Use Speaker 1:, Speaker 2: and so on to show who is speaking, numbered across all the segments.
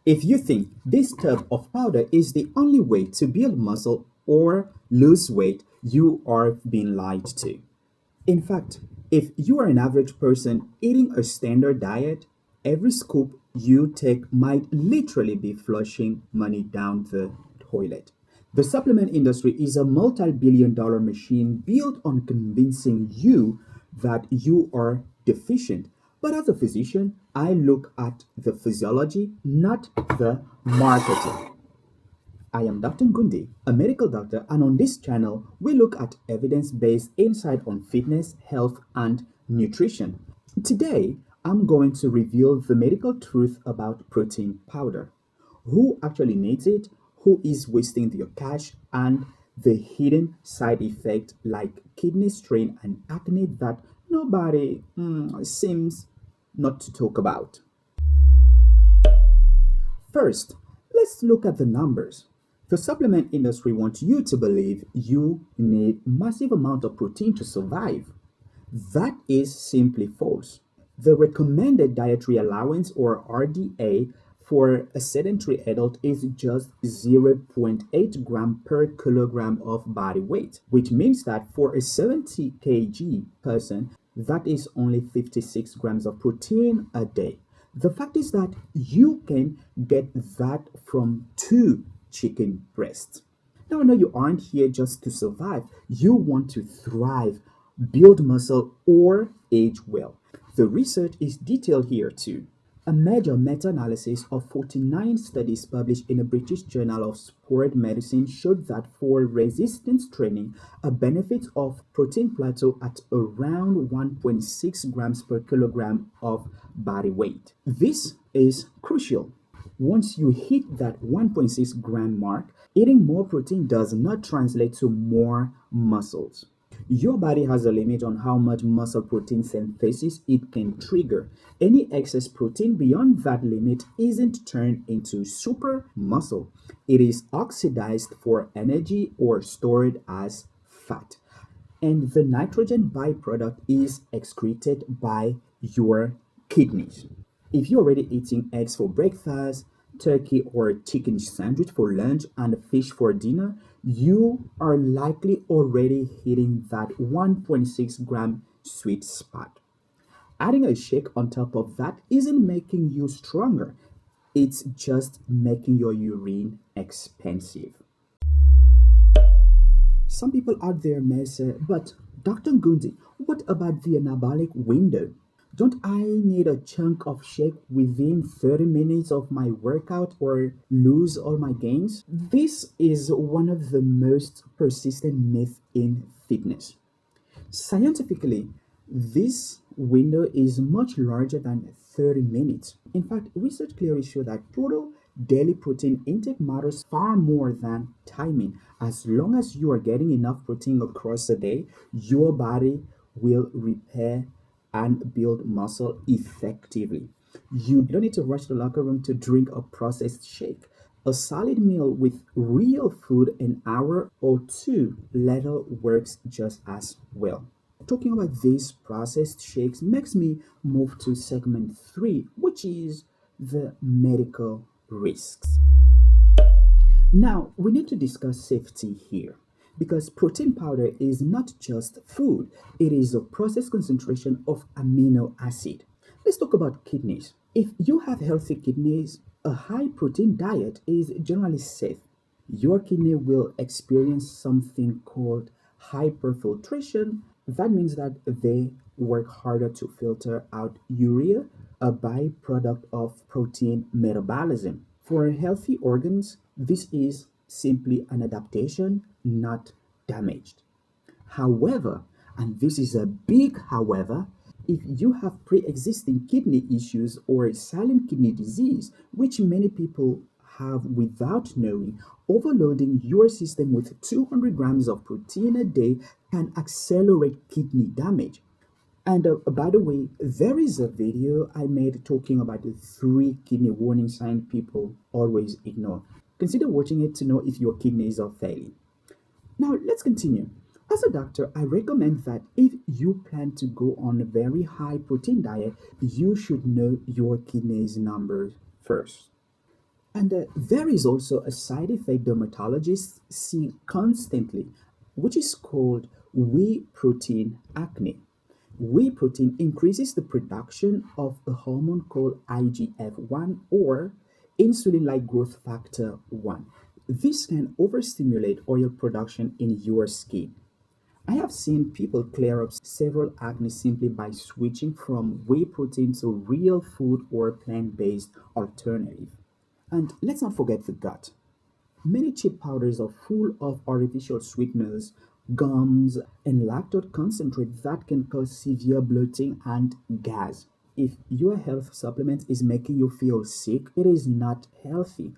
Speaker 1: If you think this tub of powder is the only way to build muscle or lose weight, you are being lied to. In fact, if you are an average person eating a standard diet, every scoop you take might literally be flushing money down the toilet. The supplement industry is a multi billion dollar machine built on convincing you that you are deficient. But as a physician, I look at the physiology, not the marketing. I am Dr. Ngoundi, a medical doctor, and on this channel, we look at evidence based insight on fitness, health, and nutrition. Today, I'm going to reveal the medical truth about protein powder, who actually needs it, who is wasting their cash, and the hidden side effects like kidney strain and acne that nobody seems not to talk about. First, let's look at the numbers. The supplement industry wants you to believe you need massive amount of protein to survive. That is simply false. The recommended dietary allowance or RDA for a sedentary adult is just zero point 0.8 gram per kilogram of body weight, which means that for a 70 kg person, that is only 56 grams of protein a day. The fact is that you can get that from two chicken breasts. Now, I know you aren't here just to survive. You want to thrive, build muscle, or age well. The research is detailed here too. A major meta analysis of 49 studies published in a British Journal of Sport Medicine showed that for resistance training, a benefit of protein plateau at around 1.6 grams per kilogram of body weight. This is crucial. Once you hit that 1.6 gram mark, eating more protein does not translate to more muscles. Your body has a limit on how much muscle protein synthesis it can trigger. Any excess protein beyond that limit isn't turned into super muscle. It is oxidized for energy or stored as fat. And the nitrogen byproduct is excreted by your kidneys. If you're already eating eggs for breakfast, turkey or chicken sandwich for lunch, and fish for dinner, you are likely already hitting that 1.6 gram sweet spot. Adding a shake on top of that isn't making you stronger, it's just making your urine expensive. Some people out there may say, but Dr. Ngundi, what about the anabolic window? Don't I need a chunk of shake within 30 minutes of my workout or lose all my gains? This is one of the most persistent myths in fitness. Scientifically, this window is much larger than 30 minutes. In fact, research clearly shows that total daily protein intake matters far more than timing. As long as you are getting enough protein across the day, your body will repair and build muscle effectively. You don't need to rush to the locker room to drink a processed shake. A solid meal with real food an hour or two later works just as well. Talking about these processed shakes makes me move to segment three, which is the medical risks. Now, we need to discuss safety here because protein powder is not just food, it is a processed concentration of amino acid. Let's talk about kidneys. If you have healthy kidneys, a high protein diet is generally safe. Your kidney will experience something called hyperfiltration. That means that they work harder to filter out urea, a byproduct of protein metabolism. For healthy organs, this is simply an adaptation, not damaged. However, and this is a big however, if you have pre existing kidney issues or silent kidney disease, which many people have without knowing, overloading your system with 200 grams of protein a day can accelerate kidney damage. And by the way, there is a video I made talking about the three kidney warning signs people always ignore. Consider watching it to know if your kidneys are failing. Now, let's continue. As a doctor, I recommend that if you plan to go on a very high protein diet, you should know your kidneys numbers first. And there is also a side effect dermatologists see constantly, which is called whey protein acne. Whey protein increases the production of a hormone called IGF-1 or insulin like growth factor 1. This can overstimulate oil production in your skin. I have seen people clear up several acne simply by switching from whey protein to real food or plant based alternative. And let's not forget the gut. Many cheap powders are full of artificial sweeteners, gums, and lactose concentrate that can cause severe bloating and gas. If your health supplement is making you feel sick, it is not healthy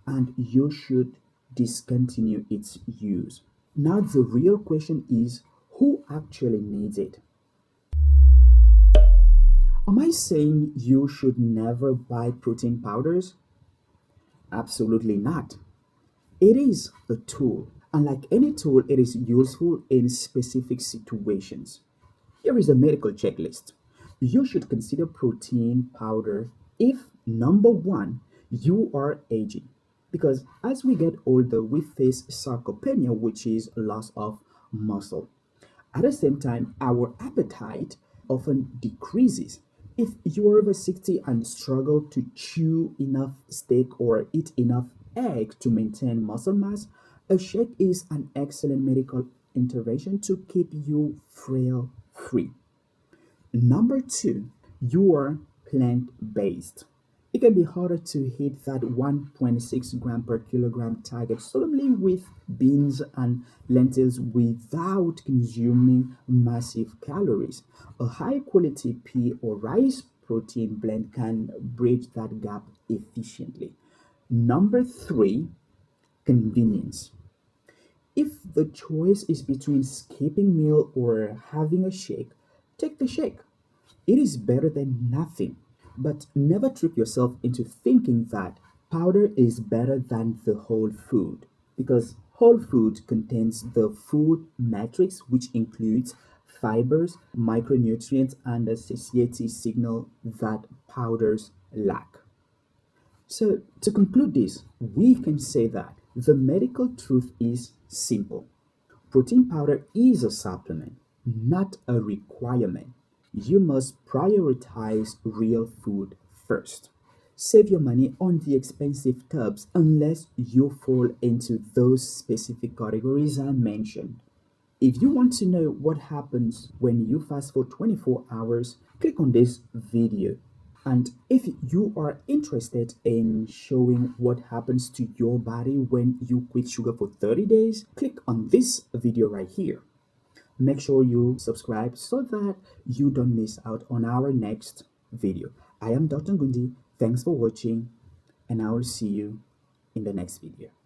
Speaker 1: and you should discontinue its use. Now, the real question is who actually needs it? Am I saying you should never buy protein powders? Absolutely not. It is a tool, and like any tool, it is useful in specific situations. Here is a medical checklist. You should consider protein powder if number one, you are aging. Because as we get older, we face sarcopenia, which is loss of muscle. At the same time, our appetite often decreases. If you are over 60 and struggle to chew enough steak or eat enough egg to maintain muscle mass, a shake is an excellent medical intervention to keep you frail free. Number two, you are plant based. It can be harder to hit that 1.6 gram per kilogram target solely with beans and lentils without consuming massive calories. A high quality pea or rice protein blend can bridge that gap efficiently. Number three, convenience. If the choice is between skipping meal or having a shake, take the shake. It is better than nothing. But never trick yourself into thinking that powder is better than the whole food. Because whole food contains the food matrix, which includes fibers, micronutrients, and a satiety signal that powders lack. So, to conclude this, we can say that the medical truth is simple. Protein powder is a supplement, not a requirement. You must prioritize real food first. Save your money on the expensive tubs unless you fall into those specific categories I mentioned. If you want to know what happens when you fast for 24 hours, click on this video. And if you are interested in showing what happens to your body when you quit sugar for 30 days, click on this video right here. Make sure you subscribe so that you don't miss out on our next video. I am Dr. Ngoundi. Thanks for watching, and I will see you in the next video.